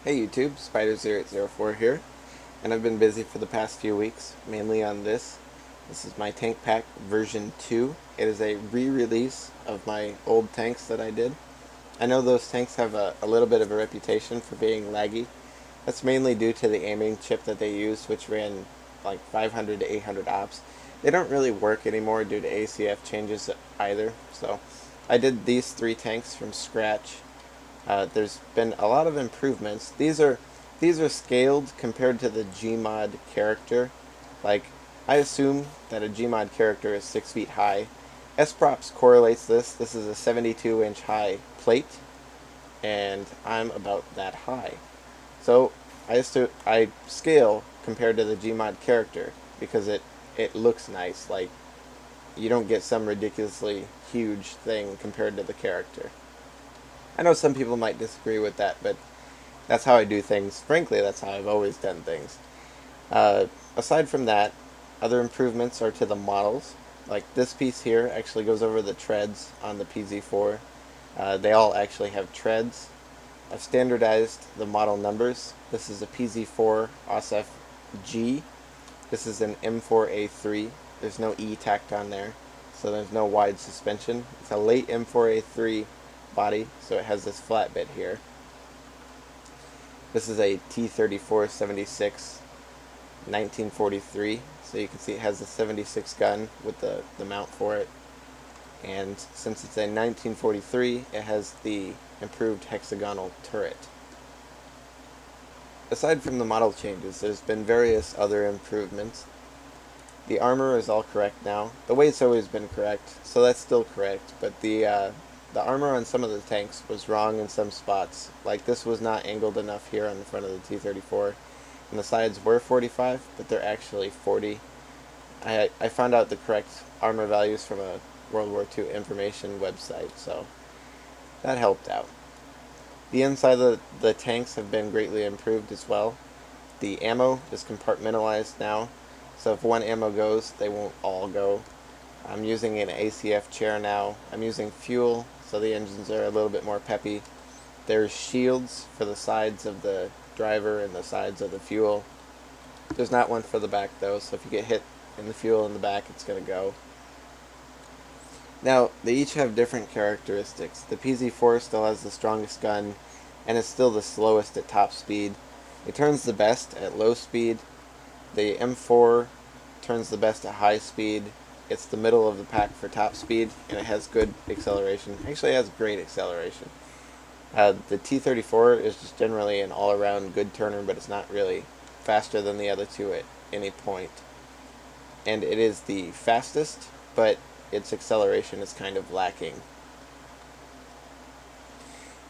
Hey YouTube, Spider0804 here, and I've been busy for the past few weeks, mainly on this. This is my tank pack version 2. It is a re-release of my old tanks that I did. I know those tanks have a little bit of a reputation for being laggy. That's mainly due to the aiming chip that they used, which ran like 500 to 800 ops. They don't really work anymore due to ACF changes either, so I did these three tanks from scratch. There's been a lot of improvements. These are scaled compared to the Gmod character. Like, I assume that a Gmod character is 6 feet high. S-Props correlates this. This is a 72-inch high plate, and I'm about that high. So I scale compared to the Gmod character because it looks nice. Like, you don't get some ridiculously huge thing compared to the character. I know some people might disagree with that, but that's how I do things. Frankly, that's how I've always done things. Aside from that, other improvements are to the models. Like this piece here actually goes over the treads on the PZ4. They all actually have treads. I've standardized the model numbers. This is a PZ4 OSF G. This is an M4A3. There's no E tacked on there, so there's no wide suspension. It's a late M4A3 body, so it has this flat bit here. This is a T-34-76 1943, so you can see it has the 76 gun with the mount for it. And since it's a 1943, it has the improved hexagonal turret. Aside from the model changes, there's been various other improvements. The armor is all correct now. The weight's always been correct, so that's still correct, but the armor on some of the tanks was wrong in some spots. Like this was not angled enough here on the front of the T-34, and the sides were 45, but they're actually 40. I found out the correct armor values from a World War II information website, so that helped out. The inside of the tanks have been greatly improved as well. The ammo is compartmentalized now, so if one ammo goes, they won't all go. I'm using an ACF chair now. I'm using fuel, so the engines are a little bit more peppy. There's shields for the sides of the driver and the sides of the fuel. There's not one for the back though, so if you get hit in the fuel in the back, it's going to go. Now, they each have different characteristics. The PZ4 still has the strongest gun, and is still the slowest at top speed. It turns the best at low speed. The M4 turns the best at high speed. It's the middle of the pack for top speed, and it has good acceleration. Actually, it has great acceleration. The T-34 is just generally an all-around good turner, but it's not really faster than the other two at any point. And it is the fastest, but its acceleration is kind of lacking.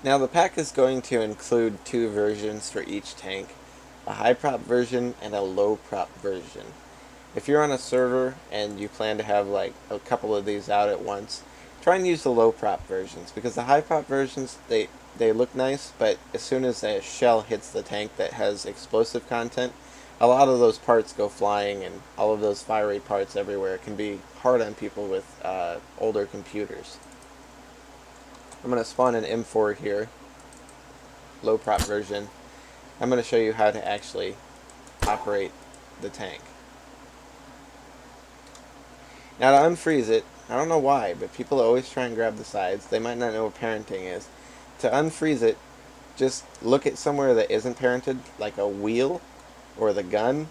Now the pack is going to include two versions for each tank, a high prop version and a low prop version. If you're on a server and you plan to have like a couple of these out at once, try and use the low prop versions, because the high prop versions, they look nice, but as soon as a shell hits the tank that has explosive content, a lot of those parts go flying, and all of those fiery parts everywhere can be hard on people with older computers. I'm going to spawn an M4 here, low prop version. I'm going to show you how to actually operate the tank. Now to unfreeze it, I don't know why, but people always try and grab the sides. They might not know what parenting is. To unfreeze it, just look at somewhere that isn't parented, like a wheel, or the gun,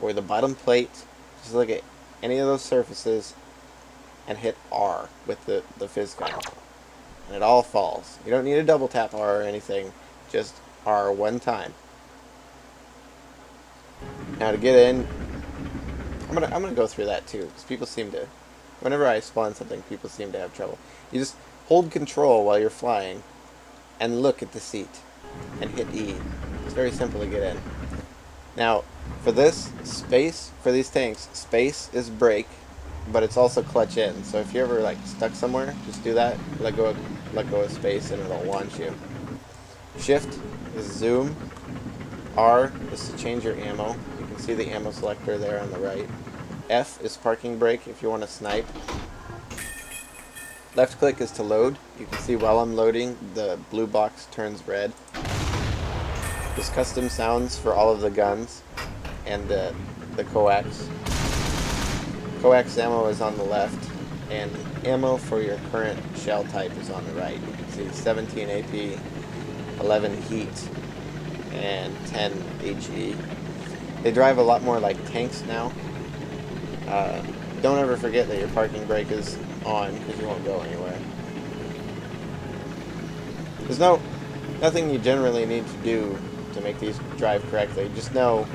or the bottom plate. Just look at any of those surfaces and hit R with the fizz gun. And it all falls. You don't need a double tap R or anything, just R one time. Now to get in, I'm gonna go through that too, because people seem to, whenever I spawn something, people seem to have trouble. You just hold control while you're flying, and look at the seat, and hit E. It's very simple to get in. Now, for this, space, for these tanks, space is brake, but it's also clutch in. So if you're ever like stuck somewhere, just do that, let go of space, and it'll launch you. Shift is zoom. R is to change your ammo. You can see the ammo selector there on the right. F is parking brake if you want to snipe. Left click is to load. You can see while I'm loading, the blue box turns red. There's custom sounds for all of the guns and the coax. Coax ammo is on the left, and ammo for your current shell type is on the right. You can see 17 AP, 11 heat, and 10 HE. They drive a lot more like tanks now. Don't ever forget that your parking brake is on, because you won't go anywhere. There's nothing you generally need to do to make these drive correctly. Just know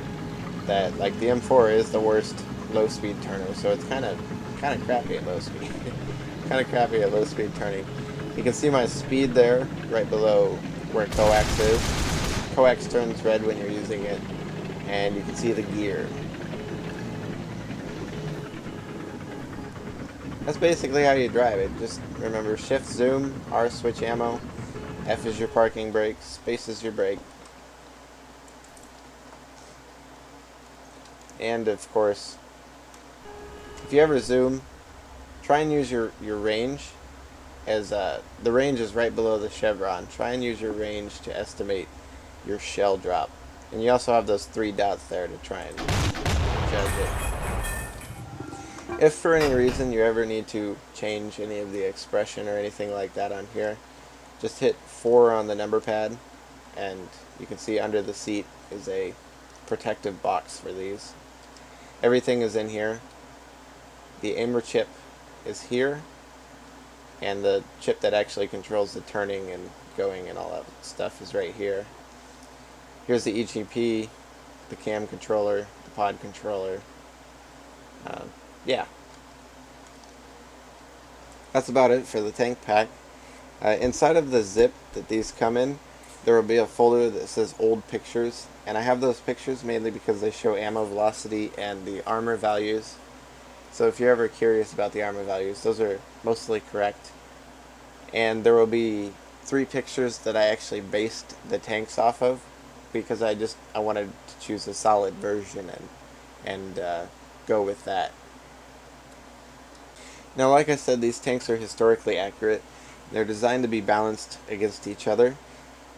that, like, the M4 is the worst low-speed turner, so it's kind of crappy at low speed. Kind of crappy at low speed turning. You can see my speed there, right below where coax is. Coax turns red when you're using it, and you can see the gear. That's basically how you drive it. Just remember, shift zoom, R switch ammo, F is your parking brake, space is your brake. And of course, if you ever zoom, try and use your range as the range is right below the chevron. Try and use your range to estimate your shell drop. And you also have those 3 dots there to try and judge it. If for any reason you ever need to change any of the expression or anything like that on here, just hit 4 on the number pad, and you can see under the seat is a protective box for these. Everything is in here. The aimer chip is here, and the chip that actually controls the turning and going and all that stuff is right here. Here's the EGP, the cam controller, the pod controller. Yeah. That's about it for the tank pack. Inside of the zip that these come in, there will be a folder that says old pictures, and I have those pictures mainly because they show ammo velocity and the armor values. So if you're ever curious about the armor values, those are mostly correct. And there will be 3 pictures that I actually based the tanks off of, because I wanted to choose a solid version and go with that. Now, like I said, these tanks are historically accurate. They're designed to be balanced against each other.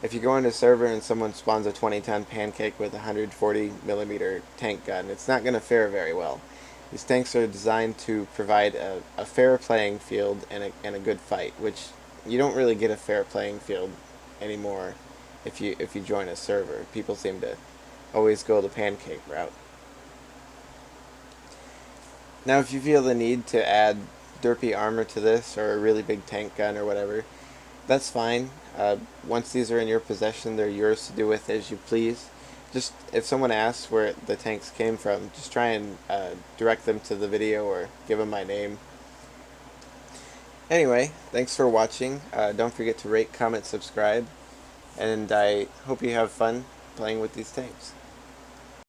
If you go into a server and someone spawns a 20-ton pancake with a 140mm tank gun, it's not going to fare very well. These tanks are designed to provide a fair playing field and a good fight, which you don't really get a fair playing field anymore if you join a server. People seem to always go the pancake route. Now, if you feel the need to add derpy armor to this, or a really big tank gun or whatever, that's fine. Once these are in your possession, they're yours to do with as you please. Just, if someone asks where the tanks came from, just try and direct them to the video or give them my name. Anyway, thanks for watching. Don't forget to rate, comment, subscribe, and I hope you have fun playing with these tanks.